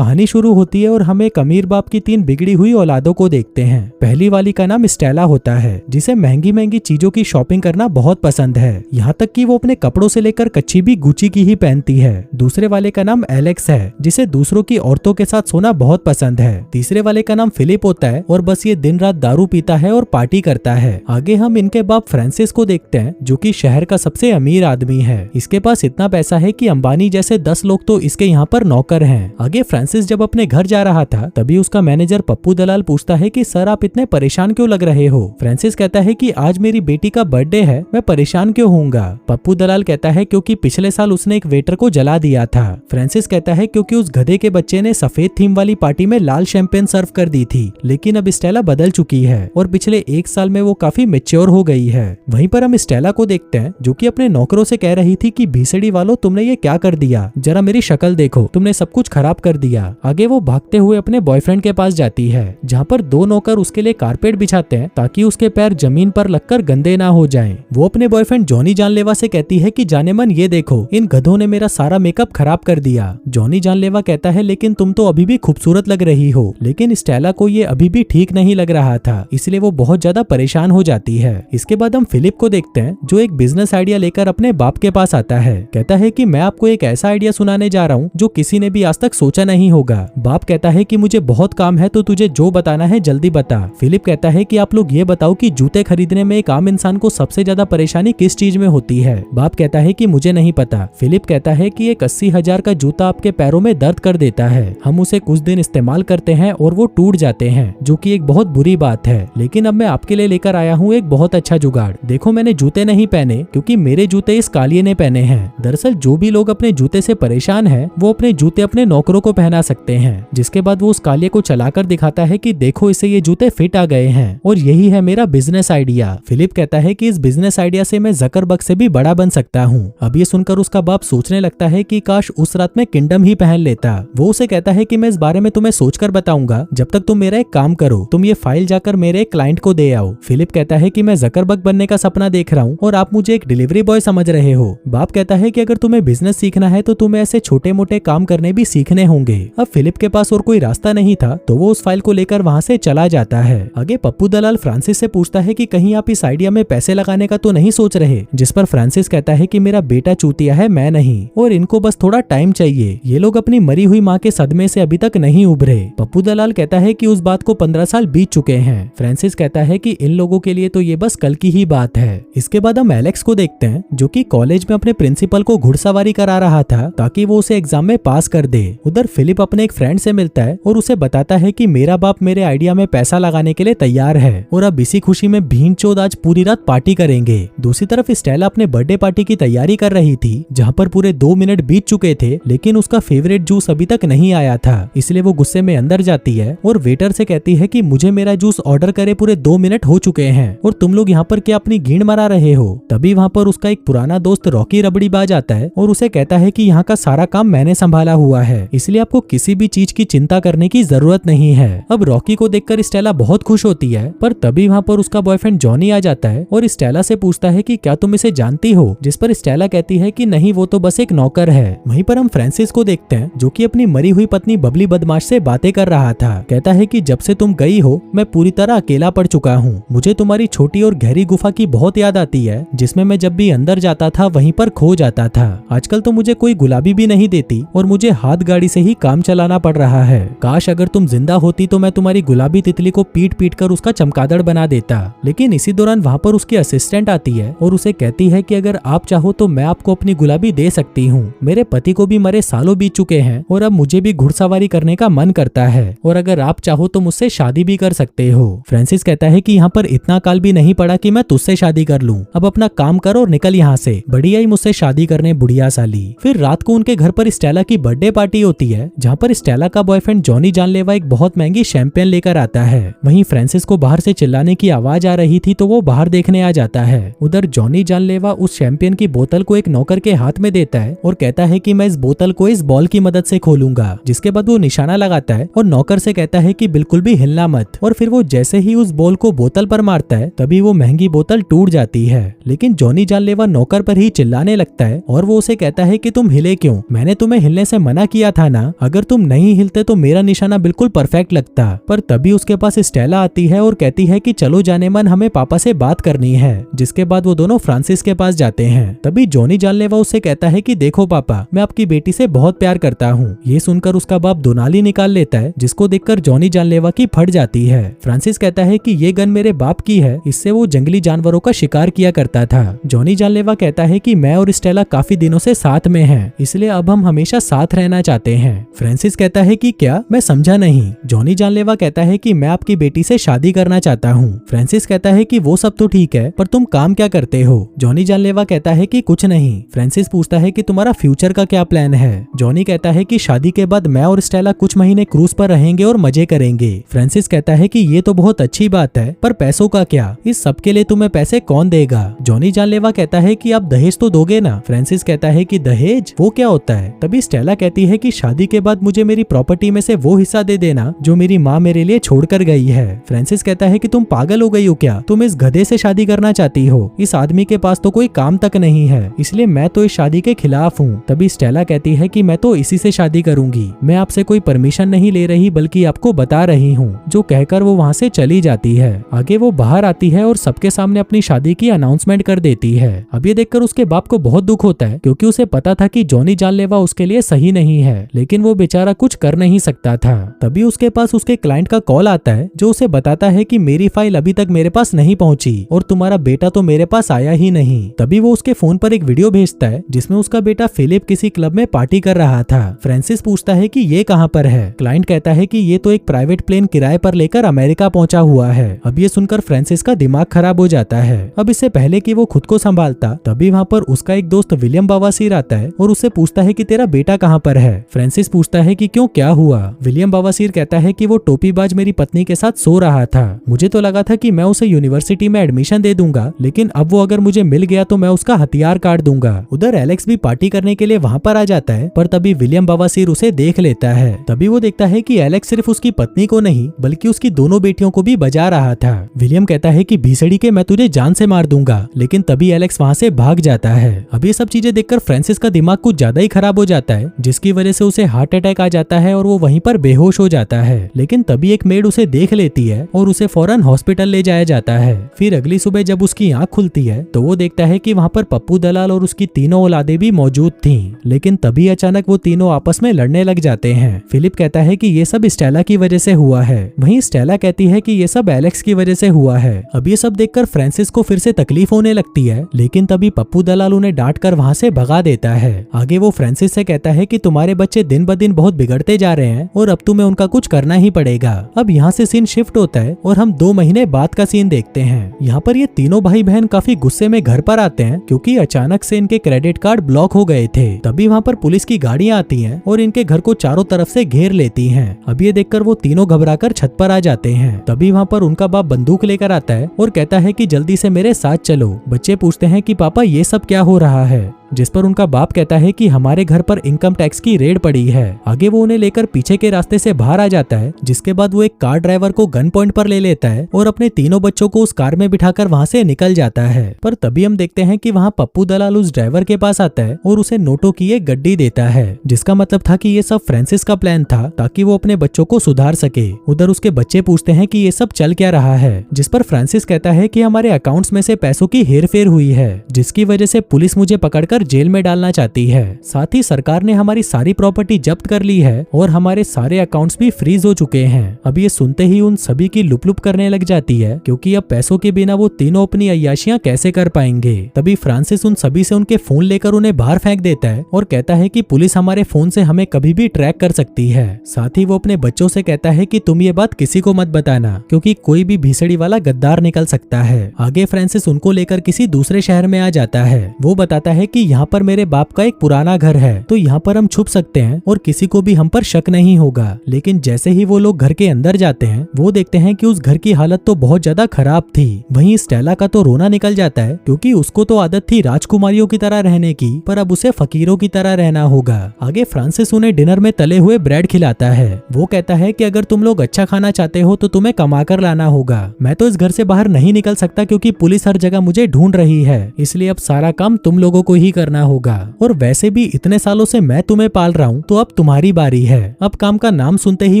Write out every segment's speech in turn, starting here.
कहानी शुरू होती है और हम एक अमीर बाप की 3 बिगड़ी हुई औलादों को देखते हैं। पहली वाली का नाम स्टेला होता है, जिसे महंगी महंगी चीजों की शॉपिंग करना बहुत पसंद है, यहाँ तक कि वो अपने कपड़ों से लेकर कच्ची भी गुची की ही पहनती है। दूसरे वाले का नाम एलेक्स है, जिसे दूसरों की औरतों के साथ सोना बहुत पसंद है। तीसरे वाले का नाम फिलिप होता है और बस ये दिन रात दारू पीता है और पार्टी करता है। आगे हम इनके बाप फ्रांसिस को देखते हैं, जो कि शहर का सबसे अमीर आदमी है। इसके पास इतना पैसा है कि अंबानी जैसे 10 लोग तो इसके यहाँ पर नौकर हैं। आगे फ्रांसिस जब अपने घर जा रहा था, तभी उसका मैनेजर पप्पू दलाल पूछता है कि सर आप इतने परेशान क्यों लग रहे हो। फ्रांसिस कहता है कि आज मेरी बेटी का बर्थडे है, मैं परेशान क्यों होऊंगा। पप्पू दलाल कहता है क्योंकि पिछले साल उसने एक वेटर को जला दिया था। फ्रांसिस कहता है क्योंकि उस गधे के बच्चे ने सफेद थीम वाली पार्टी में लाल शैंपेन सर्व कर दी थी। लेकिन अब स्टेला बदल चुकी है और पिछले 1 साल में वो काफी मैच्योर हो गई है। वहीं पर हम स्टेला को देखते हैं, जो कि अपने नौकरों से कह रही थी कि भीसड़ी वालों तुमने ये क्या कर दिया, जरा मेरी शक्ल देखो, तुमने सब कुछ खराब कर दिया। आगे वो भागते हुए अपने बॉयफ्रेंड के पास जाती है, जहाँ पर 2 नौकर उसके लिए कारपेट बिछाते हैं ताकि उसके पैर जमीन पर लगकर गंदे ना हो जाएं। वो अपने बॉयफ्रेंड जॉनी जानलेवा से कहती है कि जाने मन ये देखो, इन गधों ने मेरा सारा मेकअप खराब कर दिया। जॉनी जानलेवा कहता है लेकिन तुम तो अभी भी खूबसूरत लग रही हो। लेकिन स्टेला को ये अभी भी ठीक नहीं लग रहा था, इसलिए वो बहुत ज्यादा परेशान हो जाती है। इसके बाद हम फिलिप को देखते हैं, जो एक बिजनेस आइडिया लेकर अपने बाप के पास आता है। कहता है कि मैं आपको एक ऐसा आइडिया सुनाने जा रहा हूँ जो किसी ने भी आज तक सोचा नहीं होगा। बाप कहता है कि मुझे बहुत काम है, तो तुझे जो बताना है जल्दी बता। फिलिप कहता है कि आप लोग ये बताओ कि जूते खरीदने में एक आम इंसान को सबसे ज्यादा परेशानी किस चीज में होती है। बाप कहता है कि मुझे नहीं पता। फिलिप कहता है कि एक 80,000 का जूता आपके पैरों में दर्द कर देता है, हम उसे कुछ दिन इस्तेमाल करते हैं और वो टूट जाते हैं, जो कि एक बहुत बुरी बात है। लेकिन अब मैं आपके लिए लेकर आया हूँ एक बहुत अच्छा जुगाड़। देखो मैंने जूते नहीं पहने, क्योंकि मेरे जूते इस कालिए ने पहने हैं। दरअसल जो भी लोग अपने जूते से परेशान हैं, वो अपने जूते अपने नौकरों को पहना सकते हैं। जिसके बाद वो उस कालिए को चलाकर दिखाता है कि देखो इसे ये जूते फिट आ गए हैं और यही है मेरा बिजनेस आइडिया। फिलिप कहता है कि इस बिजनेस आइडिया से मैं जकरबर्ग से भी बड़ा बन सकता हूँ। अब ये सुनकर उसका बाप सोचने लगता है कि काश उस रात में किंगडम ही पहन लेता। वो उसे कहता है कि मैं इस बारे में तुम्हें सोचकर बताऊंगा, जब तक तुम मेरा एक काम करो, तुम ये फाइल जाकर मेरे क्लाइंट को दे आओ। फिलिप कहता है कि मैं जकरबर्ग बनने का सपना देख रहा हूँ और आप मुझे एक डिलीवरी बॉय समझ रहे हो। बाप कहता है कि अगर तुम्हें बिजनेस सीखना है तो तुम्हें ऐसे छोटे मोटे काम करने भी सीखने होंगे। अब फिलिप के पास और कोई रास्ता नहीं था, तो वो उस फाइल को लेकर वहाँ से चला जाता है। आगे पप्पू दलाल फ्रांसिस से पूछता है कि कहीं आप इस आइडिया में पैसे लगाने का तो नहीं सोच रहे। जिस पर फ्रांसिस कहता है कि मेरा बेटा चूतिया है, मैं नहीं, और इनको बस थोड़ा टाइम चाहिए। ये लोग अपनी मरी हुई माँ के सदमे से अभी तक नहीं उभरे। पप्पू दलाल कहता है कि उस बात को 15 साल बीत चुके हैं। फ्रांसिस कहता है कि इन लोगों के लिए तो ये बस कल की ही बात है। इसके बाद हम एलेक्स को देखते हैं, जो कि कॉलेज में अपने प्रिंसिपल को घुड़सवारी करा रहा था ताकि वो उसे एग्जाम में पास कर दे। उधर फिलिप अपने एक फ्रेंड से मिलता है और उसे बताता है कि मेरा बाप मेरे आइडिया में पैसा लगाने के लिए तैयार है और अब इसी खुशी में भीनचोद आज पूरी रात पार्टी करेंगे। दूसरी तरफ स्टेला अपने बर्थडे पार्टी की तैयारी कर रही थी, जहाँ पर पूरे 2 मिनट बीत चुके थे, लेकिन उसका फेवरेट जूस अभी तक नहीं आया था। इसलिए वो गुस्से में अंदर जाती है और वेटर से कहती है कि मुझे मेरा जूस ऑर्डर करे पूरे 2 मिनट हो चुके हैं और तुम लोग यहाँ पर क्या अपनी गींड मरा रहे हो। तभी वहाँ पर उसका एक पुराना दोस्त रॉकी रबड़ीबाज आता है और उसे कहता है कि यहाँ का सारा काम मैंने संभाला हुआ है, इसलिए आपको किसी भी चीज की चिंता करने की जरूरत नहीं है। अब रॉकी को देखकर स्टेला बहुत खुश होती है, पर तभी वहाँ पर उसका बॉयफ्रेंड जॉनी आ जाता है और स्टेला से पूछता है कि क्या तुम इसे जानती हो। जिस पर स्टेला कहती है कि नहीं, वो तो बस एक नौकर है। वहीं पर हम फ्रांसिस को देखते हैं, जो कि अपनी मरी हुई पत्नी बबली बदमाश से बातें कर रहा था। कहता है कि जब से तुम गई हो मैं पूरी तरह अकेला पड़ चुका हूँ। मुझे तुम्हारी छोटी और गहरी गुफा की बहुत याद आती है, जिसमें मैं जब भी अंदर जाता था वहीं पर खो जाता था। आजकल तो मुझे कोई गुलाबी भी नहीं देती और मुझे हाथ गाड़ी से ही काम चलाना पड़ रहा है। काश अगर तुम जिंदा होती तो मैं तुम्हारी गुलाबी तितली को पीट पीट कर उसका चमगादड़ बना देता। लेकिन इसी दौरान वहाँ पर उसकी असिस्टेंट आती है और उसे कहती है कि अगर आप चाहो तो मैं आपको अपनी गुलाबी दे सकती हूँ। मेरे पति को भी मरे सालों बीत चुके हैं और अब मुझे भी घुड़सवारी करने का मन करता है, और अगर आप चाहो तो मुझसे शादी भी कर सकते हो। फ्रांसिस कहता है कि यहाँ पर इतना काल भी नहीं पड़ा कि मैं तुझसे शादी कर लूँ। अब अपना काम कर और निकल यहाँ से, बढ़िया ही मुझसे शादी करने बुढ़िया साली। फिर रात को उनके घर पर स्टेला की बर्थडे पार्टी होती है, जहाँ पर स्टेला का बॉयफ्रेंड जॉनी जानलेवा एक बहुत महंगी शैंपेन लेकर आता है। वहीं फ्रांसिस को बाहर से चिल्लाने की आवाज आ रही थी, तो वो बाहर देखने आ जाता है। उधर जॉनी जानलेवा उस शैंपेन की बोतल को एक नौकर के हाथ में देता है और कहता है कि मैं इस बोतल को इस बॉल की मदद से खोलूंगा। जिसके बाद वो निशाना लगाता है और नौकर से कहता है कि बिल्कुल भी हिलना मत। और फिर वो जैसे ही उस बॉल को बोतल पर मारता है, तभी वो महंगी बोतल टूट जाती है। लेकिन जॉनी जानलेवा नौकर पर ही चिल्लाने लगता है और वो उसे कहता है कि तुम हिले क्यों, मैंने तुम्हें हिलने से मना किया था ना। अगर तुम नहीं हिलते तो मेरा निशाना बिल्कुल परफेक्ट लगता। पर तभी उसके पास स्टेला आती है और कहती है कि चलो जाने मन, हमें पापा से बात करनी है। जिसके बाद वो दोनों फ्रांसिस के पास जाते हैं। तभी जॉनी जानलेवा उससे कहता है कि देखो पापा, मैं आपकी बेटी से बहुत प्यार करता हूँ। ये सुनकर उसका बाप दोनाली निकाल लेता है, जिसको देखकर जॉनी जानलेवा की फट जाती है। फ्रांसिस कहता है कि ये गन मेरे बाप की है, इससे वो जंगली जानवरों का शिकार किया करता था। जॉनी जानलेवा कहता है कि मैं और स्टेला काफी दिनों से साथ में हैं, इसलिए अब हम हमेशा साथ रहना चाहते हैं। फ्रांसिस कहता है कि क्या, मैं समझा नहीं। जॉनी जानलेवा कहता है कि मैं आपकी बेटी से शादी करना चाहता हूँ। फ्रांसिस कहता है कि वो सब तो ठीक है, पर तुम काम क्या करते हो? जॉनी जानलेवा कहता है कि कुछ नहीं। फ्रांसिस पूछता है कि तुम्हारा फ्यूचर का क्या प्लान है? जॉनी कहता है कि शादी के बाद मैं और स्टेला कुछ महीने क्रूज पर रहेंगे और मजे करेंगे। फ्रांसिस कहता है कि ये तो बहुत अच्छी बात है, पर पैसों का क्या? इस सब के लिए तुम्हें पैसे कौन देगा? जॉनी जानलेवा कहता है कि आप दहेज तो दोगे ना? फ्रांसिस कहता है कि दहेज, वो क्या होता है? तभी स्टेला कहती है कि शादी के बाद मुझे मेरी प्रॉपर्टी में से वो हिस्सा दे देना जो मेरी माँ मेरे लिए छोड़कर गई है। फ्रांसिस कहता है कि तुम पागल हो गई हो क्या? तुम इस गधे से शादी करना चाहती हो? इस आदमी के पास तो कोई काम तक नहीं है, इसलिए मैं तो इस शादी के खिलाफ हूँ। तभी स्टेला कहती है कि मैं तो इसी से शादी करूंगी, मैं आपसे कोई परमिशन नहीं ले रही बल्कि आपको बता रही हूँ। जो कहकर वो वहाँ से चली जाती है। आगे वो बाहर आती है और सबके सामने अपनी शादी की अनाउंसमेंट कर देती है। अब ये देखकर उसके बाप को बहुत दुख होता है, क्योंकि उसे पता था कि जॉनी जानलेवा उसके लिए सही नहीं है, लेकिन वो बेचारा कुछ कर नहीं सकता था। तभी उसके पास उसके क्लाइंट का कॉल आता है, जो उसे बताता है कि मेरी फाइल अभी तक मेरे पास नहीं पहुंची और तुम्हारा बेटा तो मेरे पास आया ही नहीं। तभी वो उसके फोन पर एक वीडियो भेजता है जिसमें उसका बेटा फिलिप किसी क्लब में पार्टी कर रहा था। फ्रांसिस पूछता है कि ये कहाँ पर है? क्लाइंट कहता है कि ये तो एक प्राइवेट प्लेन किराए पर लेकर अमेरिका पहुंचा हुआ है। अब ये सुनकर फ्रांसिस का दिमाग खराब हो जाता है। अब इससे पहले कि वो खुद को संभालता, तभी वहाँ पर उसका एक दोस्त विलियम बवासीर आता है और उससे पूछता है कि तेरा बेटा कहाँ पर है? फ्रांसिस पूछता है कि क्यों, क्या हुआ? विलियम बवासीर कहता है कि वो टोपीबाज मेरी पत्नी के साथ सो रहा था। मुझे तो लगा था कि मैं उसे यूनिवर्सिटी में एडमिशन दे दूंगा, लेकिन अब वो अगर मुझे मिल गया तो मैं उसका हथियार काट दूंगा। उधर एलेक्स भी पार्टी करने के लिए वहाँ पर आ जाता है, पर तभी विलियम बवासीर उसे देख लेता है। तभी वो देखता है कि एलेक्स सिर्फ उसकी पत्नी को नहीं बल्कि उसकी दोनों बेटियों को भी बजा रहा था। विलियम कहता है कि भीसड़ी के, मैं तुझे जान से मार दूंगा, लेकिन तभी एलेक्स वहाँ से भाग जाता है। अब ये सब चीजें देखकर फ्रांसिस का दिमाग कुछ ज्यादा ही खराब हो जाता है, जिसकी वजह से उसे हार्ट अटैक आ जाता है और वो वहीं पर बेहोश हो जाता है। लेकिन तभी एक मेड उसे देख लेती है और उसे फौरन हॉस्पिटल ले जाया जाता है। फिर अगली सुबह जब उसकी आंख खुलती है तो वो देखता है कि वहाँ पर पप्पू दलाल और उसकी तीनों औलादे भी मौजूद थीं। लेकिन तभी अचानक वो तीनों आपस में लड़ने लग जाते हैं। फिलिप कहता है कि ये सब स्टेला की वजह से हुआ है, वहीं स्टेला कहती है कि ये सब एलेक्स की वजह से हुआ है। अब ये सब देखकर फ्रांसिस को फिर से तकलीफ होने लगती है, लेकिन तभी पप्पू दलाल उन्हें डांट कर वहाँ से भगा देता है। आगे वो फ्रांसिस से कहता है कि तुम्हारे बच्चे दिन ब दिन बहुत बिगड़ते जा रहे हैं और अब तुम्हें उनका कुछ करना ही पड़ेगा। अब यहाँ से सीन शिफ्ट होता है और हम 2 महीने बाद का सीन देखते हैं। यहाँ पर ये तीनों भाई बहन काफी गुस्से में घर पर आते हैं, क्योंकि अचानक से इनके क्रेडिट कार्ड ब्लॉक हो गए थे। तभी वहाँ पर पुलिस की गाड़ियाँ आती हैं और इनके घर को चारों तरफ से घेर लेती हैं। अब ये देखकर वो तीनों घबराकर छत पर आ जाते हैं। तभी वहाँ पर उनका बाप बंदूक लेकर आता है और कहता है कि जल्दी से मेरे साथ चलो। बच्चे पूछते हैं कि पापा ये सब क्या हो रहा है, जिस पर उनका बाप कहता है कि हमारे घर पर इनकम टैक्स की रेड पड़ी है। आगे वो उन्हें लेकर पीछे के रास्ते से बाहर आ जाता है, जिसके बाद वो एक कार ड्राइवर को गन पॉइंट पर ले लेता है और अपने तीनों बच्चों को उस कार में बिठाकर वहाँ से निकल जाता है। पर तभी हम देखते हैं कि वहाँ पप्पू दलाल उस ड्राइवर के पास आता है और उसे नोटों की एक गड्डी देता है, जिसका मतलब था कि ये सब फ्रांसिस का प्लान था ताकि वो अपने बच्चों को सुधार सके। उधर उसके बच्चे पूछते हैं कि ये सब चल क्या रहा है, जिस पर फ्रांसिस कहता है कि हमारे अकाउंट्स में से पैसों की हेरफेर हुई है, जिसकी वजह से पुलिस मुझे पकड़कर जेल में डालना चाहती है। साथ ही सरकार ने हमारी सारी प्रॉपर्टी जब्त कर ली है और हमारे सारे अकाउंट्स भी फ्रीज हो चुके हैं। अब ये सुनते ही उन सभी की लुप-लुप करने लग जाती है, क्योंकि अब पैसों के बिना वो तीनों अपनी अय्याशियां कैसे कर पाएंगे। तभी फ्रांसिस उन सभी से उनके फोन लेकर उन्हें बाहर फेंक देता है और कहता है कि पुलिस हमारे फोन से हमें कभी भी ट्रैक कर सकती है। साथ ही वो अपने बच्चों से कहता है कि तुम ये बात किसी को मत बताना, क्योंकि कोई भी भीसड़ी वाला गद्दार निकल सकता है। आगे फ्रांसिस उनको लेकर किसी दूसरे शहर में आ जाता है। वो बताता है कि यहाँ पर मेरे बाप का एक पुराना घर है, तो यहाँ पर हम छुप सकते हैं और किसी को भी हम पर शक नहीं होगा। लेकिन जैसे ही वो लोग घर के अंदर जाते हैं, वो देखते हैं कि उस घर की हालत तो बहुत ज्यादा खराब थी। वहीं स्टेला का तो रोना निकल जाता है, क्योंकि उसको तो आदत थी राजकुमारियों की तरह रहने की, पर अब उसे फकीरों की तरह रहना होगा। आगे फ्रांसिस उन्हें डिनर में तले हुए ब्रेड खिलाता है। वो कहता है कि अगर तुम लोग अच्छा खाना चाहते हो तो तुम्हें कमा कर लाना होगा। मैं तो इस घर से बाहर नहीं निकल सकता, क्योंकि पुलिस हर जगह मुझे ढूंढ रही है, इसलिए अब सारा काम तुम लोगों को ही करना होगा, और वैसे भी इतने सालों से मैं तुम्हें पाल रहा हूँ, तो अब तुम्हारी बारी है। अब काम का नाम सुनते ही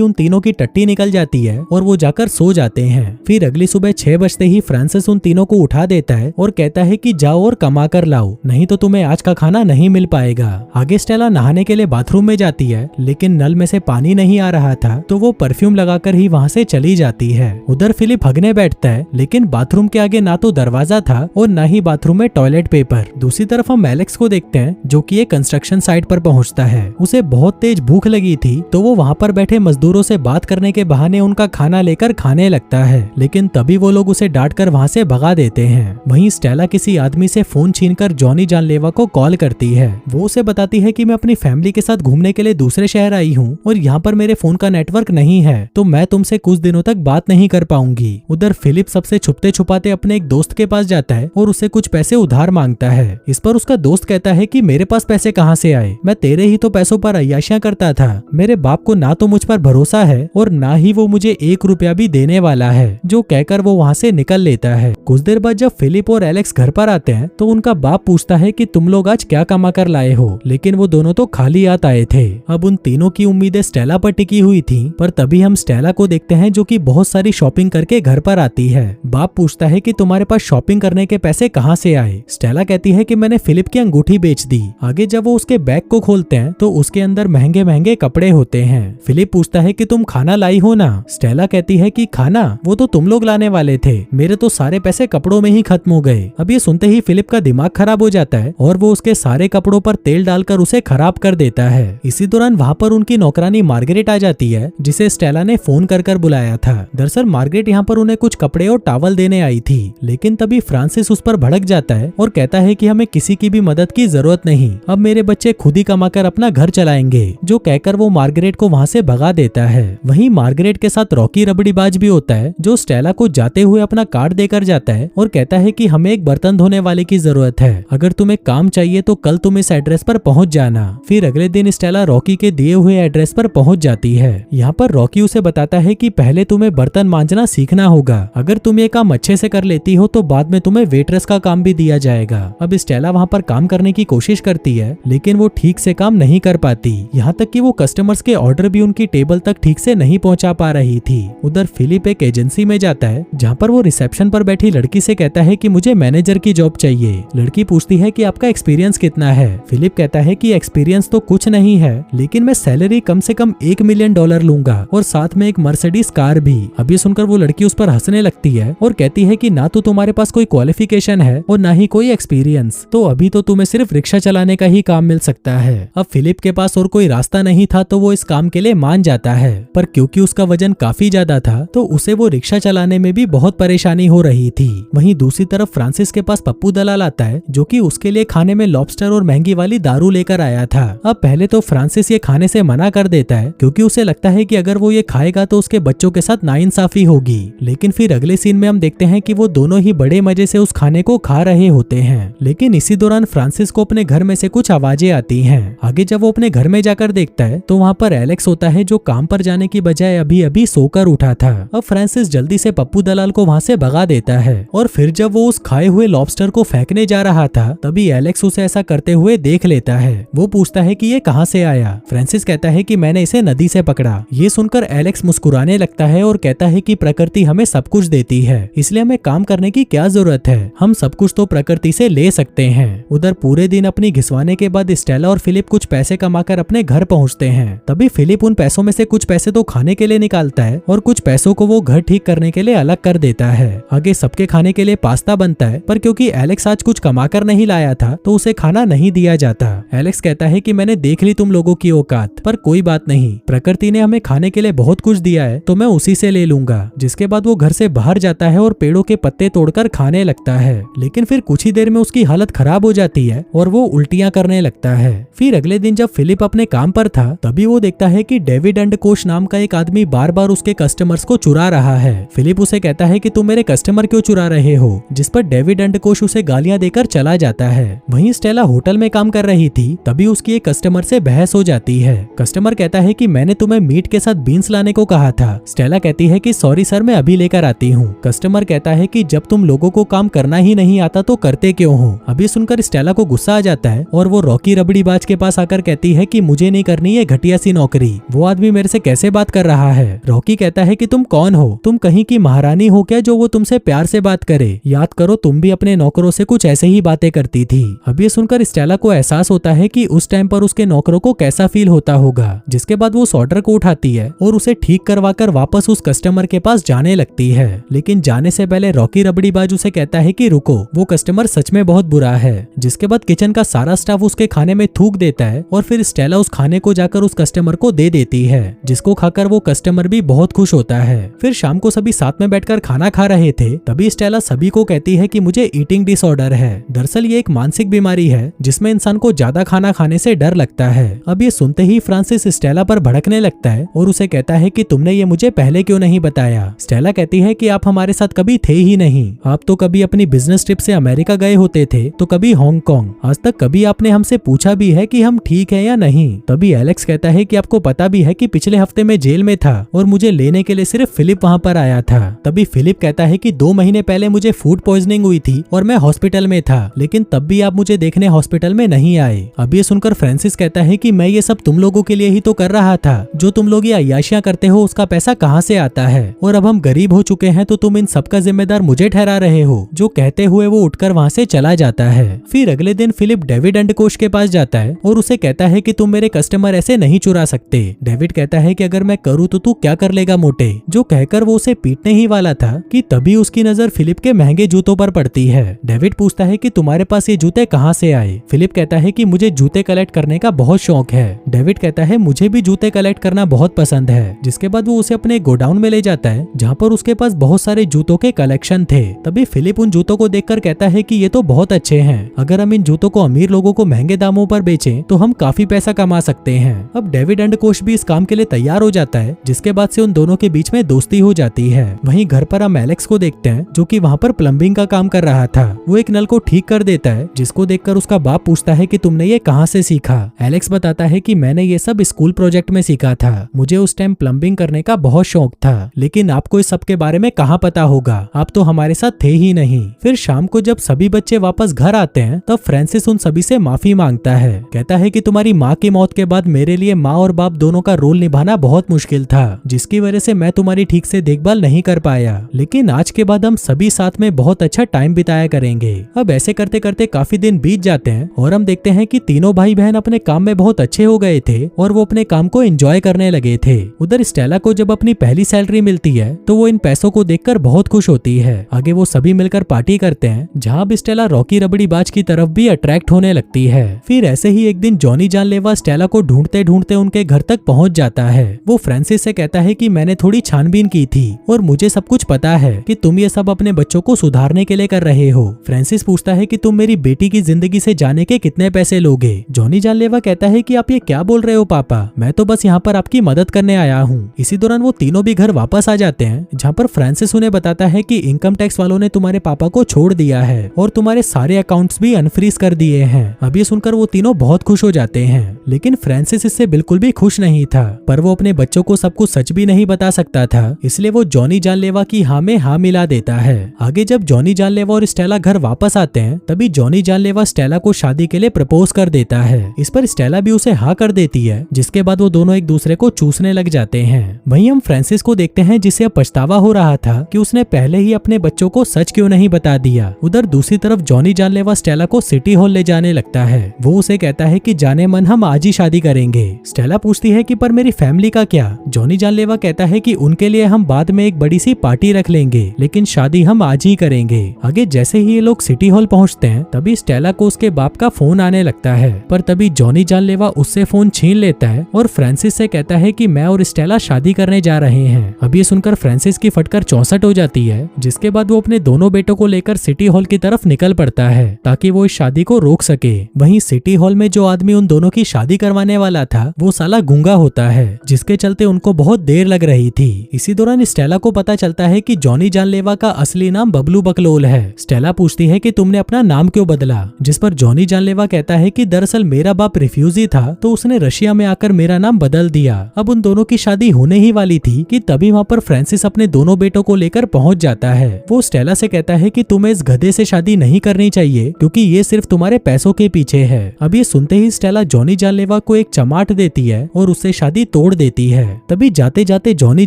उन तीनों की टट्टी निकल जाती है और वो जाकर सो जाते हैं। फिर अगली सुबह 6 बजते ही फ्रांसिस उन तीनों को उठा देता है और कहता है कि जाओ और कमा कर लाओ, नहीं तो तुम्हें आज का खाना नहीं मिल पाएगा। आगे स्टेला नहाने के लिए बाथरूम में जाती है, लेकिन नल में से पानी नहीं आ रहा था, तो वो परफ्यूम लगाकर ही वहाँ से चली जाती है। उधर फिलिप हगने बैठता है, लेकिन बाथरूम के आगे ना तो दरवाजा था और ना ही बाथरूम में टॉयलेट पेपर। दूसरी तरफ हम एलेक्स को देखते हैं, जो कि एक कंस्ट्रक्शन साइट पर पहुंचता है। उसे बहुत तेज भूख लगी थी, तो वो वहाँ पर बैठे मजदूरों से बात करने के बहाने उनका खाना लेकर खाने लगता है, लेकिन तभी वो लोग उसे डांट कर वहाँ से भगा देते हैं। वहीं स्टेला किसी आदमी से फोन छीनकर जॉनी जानलेवा को कॉल करती है। वो उसे बताती है कि मैं अपनी फैमिली के साथ घूमने के लिए दूसरे शहर आई हूँ और यहाँ पर मेरे फोन का नेटवर्क नहीं है, तो मैं तुमसे कुछ दिनों तक बात नहीं कर पाऊंगी। उधर फिलिप सबसे छुपते छुपाते अपने एक दोस्त के पास जाता है और उसे कुछ पैसे उधार मांगता है। इस पर उसका दोस्त कहता है कि मेरे पास पैसे कहाँ से आए, मैं तेरे ही तो पैसों पर अय्याशियां करता था। मेरे बाप को ना तो मुझ पर भरोसा है और ना ही वो मुझे 1 रुपया भी देने वाला है, जो कहकर वो वहाँ से निकल लेता है। कुछ देर बाद जब फिलिप और एलेक्स घर पर आते हैं, तो उनका बाप पूछता है कि तुम लोग आज क्या कमा कर लाए हो, लेकिन वो दोनों तो खाली हाथ आए थे। अब उन तीनों की उम्मीदें स्टेला पर टिकी हुई थी, पर तभी हम स्टेला को देखते हैं, जो कि बहुत सारी शॉपिंग करके घर पर आती है। बाप पूछता है कि तुम्हारे पास शॉपिंग करने के पैसे कहाँ से आए। स्टेला कहती है कि मैंने फिलिप की अंगूठी बेच दी। आगे जब वो उसके बैग को खोलते हैं, तो उसके अंदर महंगे महंगे कपड़े होते हैं। फिलिप पूछता है कि तुम खाना लाई हो ना। स्टेला कहती है कि खाना वो तो तुम लोग लाने वाले थे, मेरे तो सारे पैसे कपड़ों में ही खत्म हो गए। अब ये सुनते ही फिलिप का दिमाग खराब हो जाता है और वो उसके सारे कपड़ों पर तेल डालकर उसे खराब कर देता है। इसी दौरान वहाँ पर उनकी नौकरानी मार्गरेट आ जाती है, जिसे स्टेला ने फोन कर बुलाया था। दरअसल मार्गरेट यहाँ पर उन्हें कुछ कपड़े और टॉवल देने आई थी, लेकिन तभी फ्रांसिस उस पर भड़क जाता है और कहता है कि हमें किसी की भी मदद की जरूरत नहीं, अब मेरे बच्चे खुद ही कमाकर अपना घर चलाएंगे, जो कहकर वो मार्गरेट को वहाँ से भगा देता है। वहीं मार्गरेट के साथ रॉकी रबड़ीबाज भी होता है, जो स्टेला को जाते हुए अपना कार्ड देकर जाता है और कहता है कि हमें एक बर्तन धोने वाले की जरूरत है, अगर तुम्हें काम चाहिए तो कल तुम इस एड्रेस पर पहुंच जाना। फिर अगले दिन स्टेला रॉकी के दिए हुए एड्रेस पर पहुंच जाती है। यहाँ पर रॉकी उसे बताता है कि पहले तुम्हें बर्तन मांजना सीखना होगा, अगर तुम ये काम अच्छे से कर लेती हो तो बाद में तुम्हें वेट्रेस का काम भी दिया जाएगा। अब स्टेला वहाँ पर काम करने की कोशिश करती है, लेकिन वो ठीक से काम नहीं कर पाती, यहाँ तक कि वो कस्टमर्स के ऑर्डर भी उनकी टेबल तक ठीक से नहीं पहुँचा पा रही थी। उधर फिलिप एक एजेंसी में जाता है, जहाँ पर वो रिसेप्शन पर बैठी लड़की से कहता है कि मुझे मैनेजर की जॉब चाहिए। लड़की पूछती है कि आपका एक्सपीरियंस कितना है। फिलिप कहता है कि एक्सपीरियंस तो कुछ नहीं है, लेकिन मैं सैलरी कम से कम $1 मिलियन लूंगा और साथ में एक मर्सिडीज कार भी। अब ये सुनकर वो लड़की उस पर हंसने लगती है और कहती है कि ना तो तुम्हारे पास कोई क्वालिफिकेशन है और ना ही कोई एक्सपीरियंस, तो अभी तो तुम्हें सिर्फ रिक्शा चलाने का ही काम मिल सकता है। अब फिलिप के पास और कोई रास्ता नहीं था, तो वो इस काम के लिए मान जाता है, पर क्योंकि उसका वजन काफी ज्यादा था, तो उसे वो रिक्शा चलाने में भी बहुत परेशानी हो रही थी। वहीं दूसरी तरफ फ्रांसिस के पास पप्पू दलाल आता है, जो कि उसके लिए खाने में लॉबस्टर और महंगी वाली दारू लेकर आया था। अब पहले तो फ्रांसिस ये खाने से मना कर देता है, क्योंकि उसे लगता है कि अगर वो ये खाएगा तो उसके बच्चों के साथ नाइंसाफी होगी। लेकिन फिर अगले सीन में हम देखते हैं कि वो दोनों ही बड़े मजे से उस खाने को खा रहे होते हैं। लेकिन इसी दौरान फ्रांसिस को अपने घर में से कुछ आवाजें आती हैं। आगे जब वो अपने घर में जाकर देखता है, तो वहाँ पर एलेक्स होता है, जो काम पर जाने की बजाय अभी अभी सोकर उठा था। अब फ्रांसिस जल्दी से पप्पू दलाल को वहाँ से भगा देता है, और फिर जब वो उस खाए हुए लॉबस्टर को फेंकने जा रहा था, तभी एलेक्स उसे ऐसा करते हुए देख लेता है। वो पूछता है कि ये कहाँ से आया। फ्रांसिस कहता है कि मैंने इसे नदी से पकड़ा। ये सुनकर एलेक्स मुस्कुराने लगता है और कहता है कि प्रकृति हमें सब कुछ देती है, इसलिए हमें काम करने की क्या जरूरत है, हम सब कुछ तो प्रकृति से ले सकते हैं। उधर पूरे दिन अपनी घिसवाने के बाद स्टेला और फिलिप कुछ पैसे कमाकर अपने घर पहुंचते हैं। तभी फिलिप उन पैसों में से कुछ पैसे तो खाने के लिए निकालता है और कुछ पैसों को वो घर ठीक करने के लिए अलग कर देता है। आगे सबके खाने के लिए पास्ता बनता है, पर क्योंकि एलेक्स आज कुछ कमाकर नहीं लाया था, तो उसे खाना नहीं दिया जाता। एलेक्स कहता है कि मैंने देख ली तुम लोगों की औकात, पर कोई बात नहीं, प्रकृति ने हमें खाने के लिए बहुत कुछ दिया है, तो मैं उसी से ले लूंगा। जिसके बाद वो घर से बाहर जाता है और पेड़ों के पत्ते तोड़कर खाने लगता है। लेकिन फिर कुछ ही देर में उसकी हालत खराब हो जाती है और वो उल्टियां करने लगता है। फिर अगले दिन जब फिलिप अपने काम पर था, तभी वो देखता है कि डेविड अंडकोश नाम का एक आदमी बार बार उसके कस्टमर्स को चुरा रहा है। फिलिप उसे कहता है कि तुम मेरे कस्टमर क्यों चुरा रहे हो, जिस पर डेविड अंडकोश उसे गालियां देकर चला जाता है। वहीं स्टेला होटल में काम कर रही थी, तभी उसकी एक कस्टमर से बहस हो जाती है। कस्टमर कहता है कि मैंने तुम्हें मीट के साथ बीन्स लाने को कहा था। स्टेला कहती है कि सॉरी सर, मैं अभी लेकर आती हूँ। कस्टमर कहता है कि जब तुम लोगों को काम करना ही नहीं आता तो करते क्यों हो। अभी सुनकर स्टेला स्टेला को गुस्सा आ जाता है और वो रॉकी रबड़ी बाज के पास आकर कहती है कि मुझे नहीं करनी है घटिया सी नौकरी, वो आदमी मेरे से कैसे बात कर रहा है। रॉकी कहता है कि तुम कौन हो, तुम कहीं की महारानी हो क्या जो वो तुमसे प्यार से बात करे, याद करो तुम भी अपने नौकरों से कुछ ऐसे ही बातें करती थी। अब ये सुनकर स्टेला को एहसास होता है कि उस टाइम पर उसके नौकरों को कैसा फील होता होगा। जिसके बाद वो उस ऑर्डर को उठाती है और उसे ठीक करवा कर वापस उस कस्टमर के पास जाने लगती है। लेकिन जाने से पहले रॉकी रबड़ी बाज उसे कहता है कि रुको, वो कस्टमर सच में बहुत बुरा है। जिसके बाद किचन का सारा स्टाफ उसके खाने में थूक देता है और फिर स्टेला उस खाने को जाकर उस कस्टमर को दे देती है, जिसको खाकर वो कस्टमर भी बहुत खुश होता है। फिर शाम को सभी साथ में बैठकर खाना खा रहे थे, तभी स्टेला सभी को कहती है कि मुझे ईटिंग डिसऑर्डर है। दरअसल ये एक मानसिक बीमारी है जिसमें इंसान को ज्यादा खाना खाने से डर लगता है। अब ये सुनते ही फ्रांसिस स्टेला पर भड़कने लगता है और उसे कहता है कि तुमने ये मुझे पहले क्यों नहीं बताया। स्टेला कहती है कि आप हमारे साथ कभी थे ही नहीं, आप तो कभी अपनी बिजनेस ट्रिप से अमेरिका गए होते थे तो कभी हांगकांग, आज तक कभी आपने हमसे पूछा भी है कि हम ठीक है या नहीं। तभी एलेक्स कहता है कि आपको पता भी है कि पिछले हफ्ते में जेल में था और मुझे लेने के लिए सिर्फ फिलिप वहाँ पर आया था। तभी फिलिप कहता है कि 2 महीने पहले मुझे फूड पॉइजनिंग हुई थी और मैं हॉस्पिटल में था, लेकिन तब भी आप मुझे देखने हॉस्पिटल में नहीं आए। अब ये सुनकर फ्रांसिस कहता है कि मैं ये सब तुम लोगों के लिए ही तो कर रहा था, जो तुम लोग ये अय्याशियां करते हो उसका पैसा कहाँ से आता है, और अब हम गरीब हो चुके हैं तो तुम इन सब का जिम्मेदार मुझे ठहरा रहे हो। जो कहते हुए वो उठकर वहाँ से चला जाता है। फिर अगले दिन फिलिप डेविड अंडकोश के पास जाता है और उसे कहता है कि तुम मेरे कस्टमर ऐसे नहीं चुरा सकते। डेविड कहता है कि अगर मैं करूँ तो तू क्या कर लेगा मोटे, जो कहकर वो उसे पीटने ही वाला था कि तभी उसकी नजर फिलिप के महंगे जूतों पर पड़ती है। डेविड पूछता है कि तुम्हारे पास ये जूते कहाँ से आए। फिलिप कहता है कि मुझे जूते कलेक्ट करने का बहुत शौक है। डेविड कहता है मुझे भी जूते कलेक्ट करना बहुत पसंद है। जिसके बाद वो उसे अपने गोडाउन में ले जाता है जहाँ पर उसके पास बहुत सारे जूतों के कलेक्शन थे। तभी फिलिप उन जूतों को देखकर कहता है कि ये तो बहुत अच्छे हैं, अगर हम इन जूतों को अमीर लोगों को महंगे दामों पर बेचें तो हम काफी पैसा कमा सकते हैं। अब डेविड अंडकोश भी इस काम के लिए तैयार हो जाता है, जिसके बाद से उन दोनों के बीच में दोस्ती हो जाती है। वहीं घर पर हम एलेक्स को देखते हैं जो कि वहाँ पर प्लम्बिंग का काम कर रहा था। वो एक नल को ठीक कर देता है, जिसको देखकर उसका बाप पूछता है कि तुमने ये कहाँ से सीखा। एलेक्स बताता है कि मैंने ये सब स्कूल प्रोजेक्ट में सीखा था, मुझे उस टाइम प्लम्बिंग करने का बहुत शौक था, लेकिन आपको इस सब के बारे में कहाँ पता होगा, आप तो हमारे साथ थे ही नहीं। फिर शाम को जब सभी बच्चे वापस घर आते हैं तब फ्रांसिस उन सभी से माफी मांगता है। कहता है कि तुम्हारी माँ की मौत के बाद मेरे लिए माँ और बाप दोनों का रोल निभाना बहुत मुश्किल था, जिसकी वजह से मैं तुम्हारी ठीक से देखभाल नहीं कर पाया, लेकिन आज के बाद हम सभी साथ में बहुत अच्छा टाइम बिताया करेंगे। अब ऐसे करते करते काफी दिन बीत जाते हैं और हम देखते हैं कि तीनों भाई बहन अपने काम में बहुत अच्छे हो गए थे और वो अपने काम को एंजॉय करने लगे थे। उधर स्टेला को जब अपनी पहली सैलरी मिलती है तो वो इन पैसों को देखकर बहुत खुश होती है। आगे वो सभी मिलकर पार्टी करते हैं, जहाँ अब स्टेला रॉकी रबड़ी बाज की तरफ भी अट्रैक्ट होने लगती है। फिर ऐसे ही एक दिन जॉनी जानलेवा स्टेला को ढूंढते ढूंढते उनके घर तक पहुंच जाता है। वो फ्रांसिस से कहता है कि मैंने थोड़ी छानबीन की थी और मुझे सब कुछ पता है कि तुम ये सब अपने बच्चों को सुधारने के लिए कर रहे हो। फ्रांसिस पूछता है कि तुम मेरी बेटी की जिंदगी से जाने के कितने पैसे लोगे। जॉनी जानलेवा कहता है कि आप ये क्या बोल रहे हो पापा, मैं तो बस यहाँ पर आपकी मदद करने आया हूँ। इसी दौरान वो तीनों भी घर वापस आ जाते हैं, जहाँ पर फ्रांसिस उन्हें बताता है कि इनकम टैक्स वालों ने तुम्हारे पापा को छोड़ दिया है और तुम्हारे सारे अकाउंट्स भी अनफ्रीज कर दिए हैं। अब ये सुनकर वो तीनों बहुत खुश हो जाते हैं, लेकिन फ्रांसिस इससे बिल्कुल भी खुश नहीं था, पर वो अपने बच्चों को सब कुछ सच भी नहीं बता सकता था, इसलिए वो जॉनी जानलेवा की हाँ में हाँ मिला देता है। आगे जब जॉनी जानलेवा और स्टेला घर वापस आते हैं तभी जॉनी जानलेवा स्टेला को शादी के लिए प्रपोज कर देता है। इस पर स्टेला भी उसे हाँ कर देती है, जिसके बाद वो दोनों एक दूसरे को चूसने लग जाते हैं। वहीं हम फ्रांसिस को देखते हैं जिसे अब पछतावा हो रहा था कि उसने पहले ही अपने बच्चों को सच क्यों नहीं बता दिया। उधर दूसरी तरफ जॉनी जानलेवा स्टेला को सिटी हॉल ले जाने लगता है। वो उसे कहता है कि जाने मन हम आज ही शादी करेंगे। स्टेला पूछती है कि पर मेरी फैमिली का क्या। जॉनी जानलेवा कहता है कि उनके लिए हम बाद में एक बड़ी सी पार्टी रख लेंगे, लेकिन शादी हम आज ही करेंगे। आगे जैसे ही ये लोग सिटी हॉल पहुंचते हैं तभी स्टेला को उसके बाप का फोन आने लगता है, पर तभी जॉनी जानलेवा उससे फोन छीन लेता है और फ्रांसिस से कहता है कि मैं और स्टेला शादी करने जा रहे हैं। अब ये सुनकर फ्रांसिस की फटकर 64 हो जाती है, जिसके बाद वो अपने दोनों बेटों को लेकर सिटी हॉल की तरफ निकल पड़ता है ताकि वो इस शादी को रोक सके। वहीं सिटी हॉल में जो आदमी उन दोनों की शादी करवाने वाला था वो साला गूंगा होता है, जिसके चलते उनको बहुत देर लग रही थी। इसी दौरान स्टेला को पता चलता है कि जॉनी जानलेवा का असली नाम बबलू बकलोल है। स्टेला पूछती है कि तुमने अपना नाम क्यों बदला, जिस पर जॉनी जानलेवा कहता है कि दरअसल मेरा बाप रिफ्यूजी था तो उसने रशिया में आकर मेरा नाम बदल दिया। अब उन दोनों की शादी होने ही वाली थी कि तभी वहाँ पर फ्रांसिस अपने दोनों बेटों को लेकर पहुंच जाता है। वो स्टेला से कहता है कि तुम्हें इस गधे से शादी नहीं करनी चाहिए क्योंकि ये सिर्फ तुम्हारे पैसों के पीछे है। अब ये सुनते ही स्टेला जॉनी जानलेवा को एक चमाट देती है और उससे शादी तोड़ देती है। तभी जाते जाते जॉनी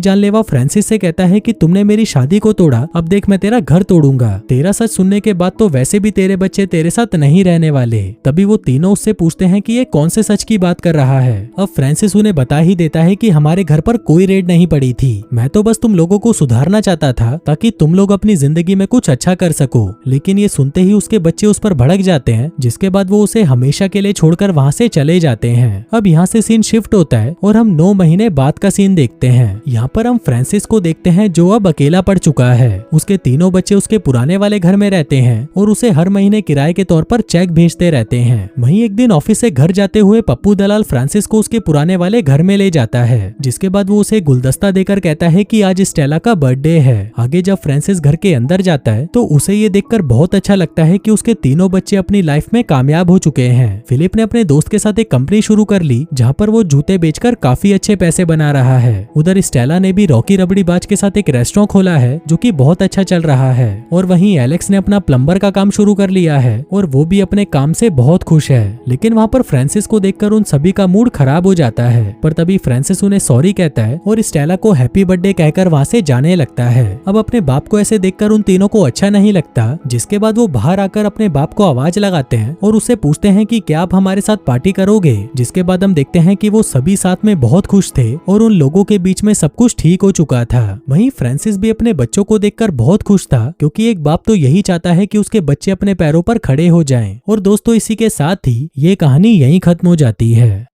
जानलेवा फ्रांसिस से कहता है कि तुमने मेरी शादी को तोड़ा, अब देख मैं तेरा घर तोड़ूंगा। तेरा सच सुनने के बाद तो वैसे भी तेरे बच्चे तेरे साथ नहीं रहने वाले। तभी वो तीनों उससे पूछते हैं कि ये कौन से सच की बात कर रहा है। अब फ्रांसिस उन्हें बता ही देता है कि हमारे घर पर कोई रेड नहीं पड़ी थी, मैं तो बस तुम लोगों को सुधारना चाहता था ताकि तुम लोग अपनी जिंदगी में कुछ अच्छा कर सको। लेकिन ये सुनते ही उसके बच्चे उस पर भड़क जाते हैं, जिसके बाद वो उसे हमेशा के लिए छोड़कर वहाँ से चले जाते हैं। अब यहाँ से सीन शिफ्ट होता है और हम 9 महीने बाद का सीन देखते हैं। यहाँ पर हम फ्रांसिस को देखते हैं जो अब अकेला पड़ चुका है। उसके तीनों बच्चे उसके पुराने वाले घर में रहते हैं और उसे हर महीने किराए के तौर पर चेक भेजते रहते हैं। वहीं एक दिन ऑफिस से घर जाते हुए पप्पू दलाल फ्रांसिस को उसके पुराने वाले घर में ले जाता है, जिसके बाद वो उसे गुलदस्ता देकर कहता है कि आज स्टेला का बर्थडे है। आगे जब फ्रांसिस घर के अंदर जाता है तो उसे ये देखकर बहुत अच्छा लगता है कि उसके तीनों बच्चे अपनी लाइफ में कामयाब हो चुके हैं। फिलिप ने अपने दोस्त के साथ एक कंपनी शुरू कर ली जहाँ पर वो जूते बेचकर काफी अच्छे पैसे बना रहा है। उधर स्टेला ने भी रॉकी रबड़ी बाज के साथ एक रेस्टोरेंट खोला है जो कि बहुत अच्छा चल रहा है। और वहीं एलेक्स ने अपना प्लम्बर का काम शुरू कर लिया है और वो भी अपने काम से बहुत खुश है। लेकिन वहाँ पर फ्रांसिस को देखकर उन सभी का मूड खराब हो जाता है, पर तभी फ्रांसिस उन्हें सॉरी कहता है और स्टेला को हैप्पी बर्थडे कहकर वहाँ से जाने लगता है। अब अपने बाप को ऐसे देखकर उन तीनों को अच्छा नहीं लगता, जिसके बाद वो बाहर आकर अपने बाप को आवाज लगाते हैं और उससे पूछते हैं कि क्या आप हमारे साथ पार्टी करोगे। जिसके बाद हम देखते हैं कि वो सभी साथ में बहुत खुश थे और उन लोगों के बीच में सब कुछ ठीक हो चुका था। वहीं फ्रांसिस भी अपने बच्चों को देखकर बहुत खुश था, क्योंकि एक बाप तो यही चाहता है कि उसके बच्चे अपने पैरों पर खड़े हो जाएं। और दोस्तों, इसी के साथ ही ये कहानी यहीं खत्म हो जाती है।